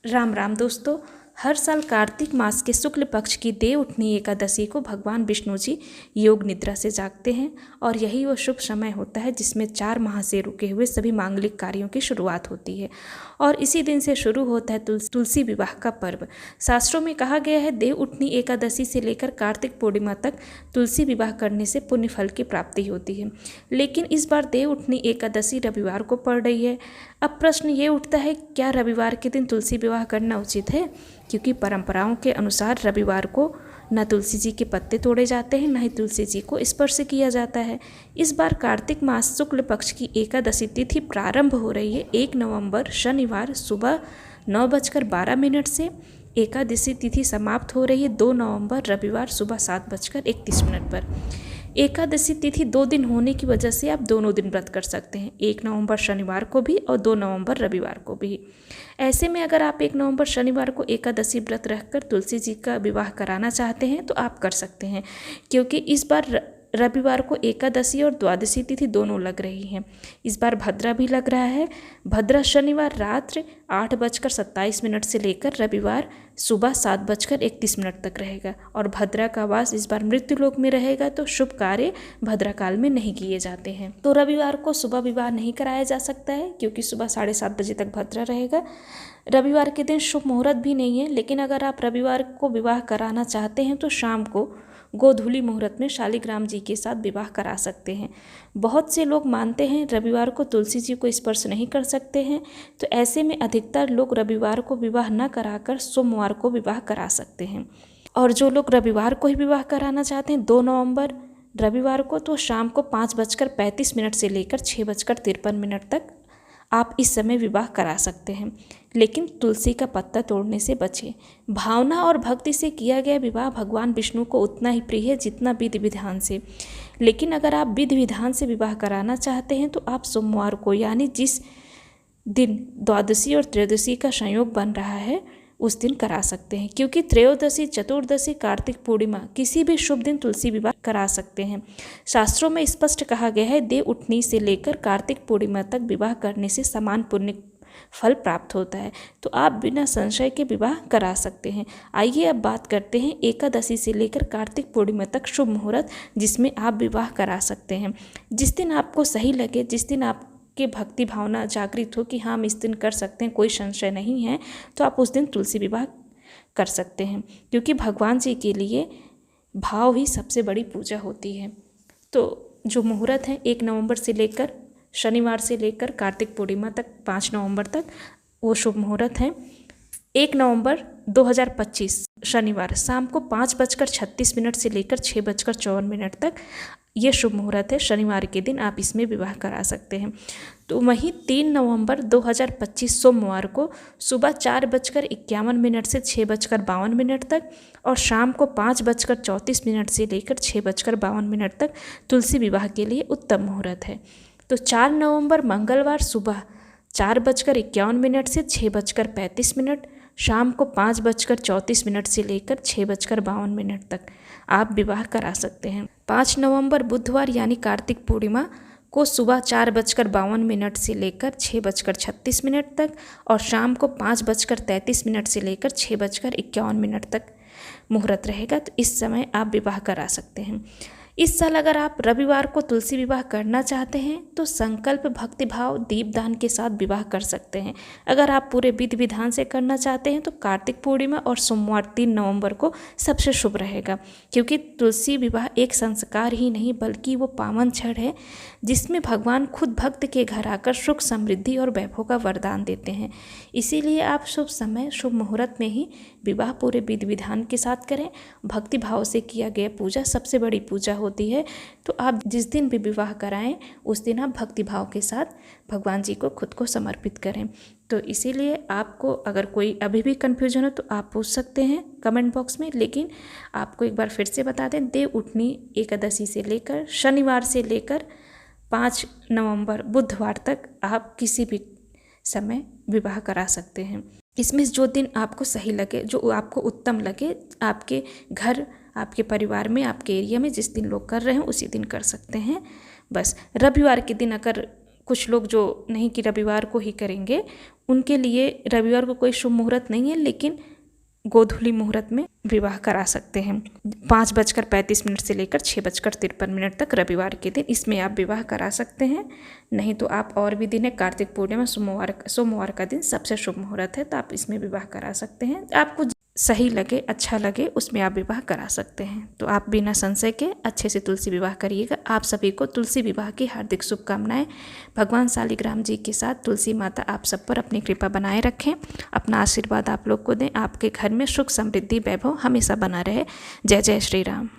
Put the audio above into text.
राम राम दोस्तों। हर साल कार्तिक मास के शुक्ल पक्ष की देव उठनी एकादशी को भगवान विष्णु जी योग निद्रा से जागते हैं और यही वो शुभ समय होता है जिसमें 4 माह से रुके हुए सभी मांगलिक कार्यों की शुरुआत होती है। और इसी दिन से शुरू होता है तुलसी विवाह का पर्व। शास्त्रों में कहा गया है देव उठनी एकादशी से लेकर कार्तिक पूर्णिमा तक तुलसी विवाह करने से पुण्य फल की प्राप्ति होती है। लेकिन इस बार देव उठनी एकादशी रविवार को पड़ रही है। अब प्रश्न ये उठता है, क्या रविवार के दिन तुलसी विवाह करना उचित है? क्योंकि परंपराओं के अनुसार रविवार को न तुलसी जी के पत्ते तोड़े जाते हैं, न ही तुलसी जी को स्पर्श किया जाता है। इस बार कार्तिक मास शुक्ल पक्ष की एकादशी तिथि प्रारंभ हो रही है 1 नवंबर शनिवार सुबह 9:12 से। एकादशी तिथि समाप्त हो रही है 2 नवंबर रविवार सुबह 7:31 पर। एकादशी तिथि 2 दिन होने की वजह से आप दोनों दिन व्रत कर सकते हैं, 1 नवंबर शनिवार को भी और 2 नवंबर रविवार को भी। ऐसे में अगर आप 1 नवंबर शनिवार को एकादशी व्रत रखकर तुलसी जी का विवाह कराना चाहते हैं तो आप कर सकते हैं, क्योंकि इस बार रविवार को एकादशी और द्वादशी तिथि दोनों लग रही हैं। इस बार भद्रा भी लग रहा है। भद्रा शनिवार रात्रि 8:27 से लेकर रविवार सुबह 7:31 तक रहेगा और भद्रा का वास इस बार मृत्युलोक में रहेगा, तो शुभ कार्य भद्रा काल में नहीं किए जाते हैं। तो रविवार को सुबह विवाह नहीं कराया जा सकता है क्योंकि सुबह 7:30 बजे तक भद्रा रहेगा। रविवार के दिन शुभ मुहूर्त भी नहीं है, लेकिन अगर आप रविवार को विवाह कराना चाहते हैं तो शाम को गोधूली मुहूर्त में शालिग्राम जी के साथ विवाह करा सकते हैं। बहुत से लोग मानते हैं रविवार को तुलसी जी को स्पर्श नहीं कर सकते हैं, तो ऐसे में अधिकतर लोग रविवार को विवाह न कराकर सोमवार को विवाह करा सकते हैं। और जो लोग रविवार को ही विवाह कराना चाहते हैं 2 नवंबर रविवार को, तो शाम को 5:35 से लेकर 6:53 तक आप इस समय विवाह करा सकते हैं, लेकिन तुलसी का पत्ता तोड़ने से बचें। भावना और भक्ति से किया गया विवाह भगवान विष्णु को उतना ही प्रिय है जितना विधि विधान से। लेकिन अगर आप विधि विधान से विवाह कराना चाहते हैं तो आप सोमवार को, यानी जिस दिन द्वादशी और त्रयोदशी का संयोग बन रहा है उस दिन करा सकते हैं, क्योंकि त्रयोदशी, चतुर्दशी, कार्तिक पूर्णिमा किसी भी शुभ दिन तुलसी विवाह करा सकते हैं। शास्त्रों में स्पष्ट कहा गया है देव उठनी से लेकर कार्तिक पूर्णिमा तक विवाह करने से समान पुण्य फल प्राप्त होता है, तो आप बिना संशय के विवाह करा सकते हैं। आइए अब बात करते हैं एकादशी से लेकर कार्तिक पूर्णिमा तक शुभ मुहूर्त जिसमें आप विवाह करा सकते हैं। जिस दिन आपको सही लगे, जिस दिन आप के भक्ति भावना जागृत हो कि हाँ हम इस दिन कर सकते हैं, कोई संशय नहीं है, तो आप उस दिन तुलसी विवाह कर सकते हैं, क्योंकि भगवान जी के लिए भाव ही सबसे बड़ी पूजा होती है। तो जो मुहूर्त है 1 नवंबर से लेकर शनिवार से लेकर कार्तिक पूर्णिमा तक 5 नवंबर तक, वो शुभ मुहूर्त हैं। 1 नवंबर 2025 शनिवार शाम को 5:36 से लेकर 6:54 तक ये शुभ मुहूर्त है। शनिवार के दिन आप इसमें विवाह करा सकते हैं। तो वहीं 3 नवंबर 2025 सोमवार को सुबह 4:51 से 6:52 तक और शाम को 5:34 से लेकर 6:52 तक तुलसी विवाह के लिए उत्तम मुहूर्त है। तो 4 नवंबर मंगलवार सुबह 4:51 से 6:35, शाम को 5:34 से लेकर 6:52 तक आप विवाह करा सकते हैं। 5 नवंबर बुधवार यानी कार्तिक पूर्णिमा को सुबह 4:52 से लेकर 6:36 तक और शाम को 5:33 से लेकर 6:51 तक मुहूर्त रहेगा, तो इस समय आप विवाह करा सकते हैं। इस साल अगर आप रविवार को तुलसी विवाह करना चाहते हैं तो संकल्प, भक्तिभाव, दीपदान के साथ विवाह कर सकते हैं। अगर आप पूरे विधि विधान से करना चाहते हैं तो कार्तिक पूर्णिमा और सोमवार 3 नवंबर को सबसे शुभ रहेगा, क्योंकि तुलसी विवाह एक संस्कार ही नहीं बल्कि वो पावन क्षण है जिसमें भगवान खुद भक्त के घर आकर सुख, समृद्धि और वैभव का वरदान देते हैं। इसीलिए आप शुभ समय, शुभ मुहूर्त में ही विवाह पूरे विधि विधान के साथ करें। भक्तिभाव से किया गया पूजा सबसे बड़ी पूजा होती है, तो आप जिस दिन भी विवाह कराएं उस दिन आप भक्तिभाव के साथ भगवान जी को खुद को समर्पित करें। तो इसीलिए आपको अगर कोई अभी भी कन्फ्यूजन हो तो आप पूछ सकते हैं कमेंट बॉक्स में, लेकिन आपको एक बार फिर से बता दें देव उठनी एकादशी से लेकर शनिवार से लेकर 5 नवंबर बुधवार तक आप किसी भी समय विवाह करा सकते हैं। इसमें जो दिन आपको सही लगे, जो आपको उत्तम लगे, आपके घर, आपके परिवार में, आपके एरिया में जिस दिन लोग कर रहे हैं उसी दिन कर सकते हैं। बस रविवार के दिन अगर कुछ लोग जो नहीं कि रविवार को ही करेंगे, उनके लिए रविवार को कोई शुभ मुहूर्त नहीं है, लेकिन गोधूली मुहूर्त में विवाह करा सकते हैं। 5:35 से लेकर 6:53 तक रविवार के दिन इसमें आप विवाह करा सकते हैं। नहीं तो आप और भी दिन है, कार्तिक पूर्णिमा सोमवार का दिन सबसे शुभ मुहूर्त है, तो आप इसमें विवाह करा सकते हैं। आपको सही लगे, अच्छा लगे, उसमें आप विवाह करा सकते हैं। तो आप बिना संशय के अच्छे से तुलसी विवाह करिएगा। आप सभी को तुलसी विवाह की हार्दिक शुभकामनाएं। भगवान शालिग्राम जी के साथ तुलसी माता आप सब पर अपनी कृपा बनाए रखें, अपना आशीर्वाद आप लोग को दें, आपके घर में सुख समृद्धि वैभव हमेशा बना रहे। जय जय श्री राम।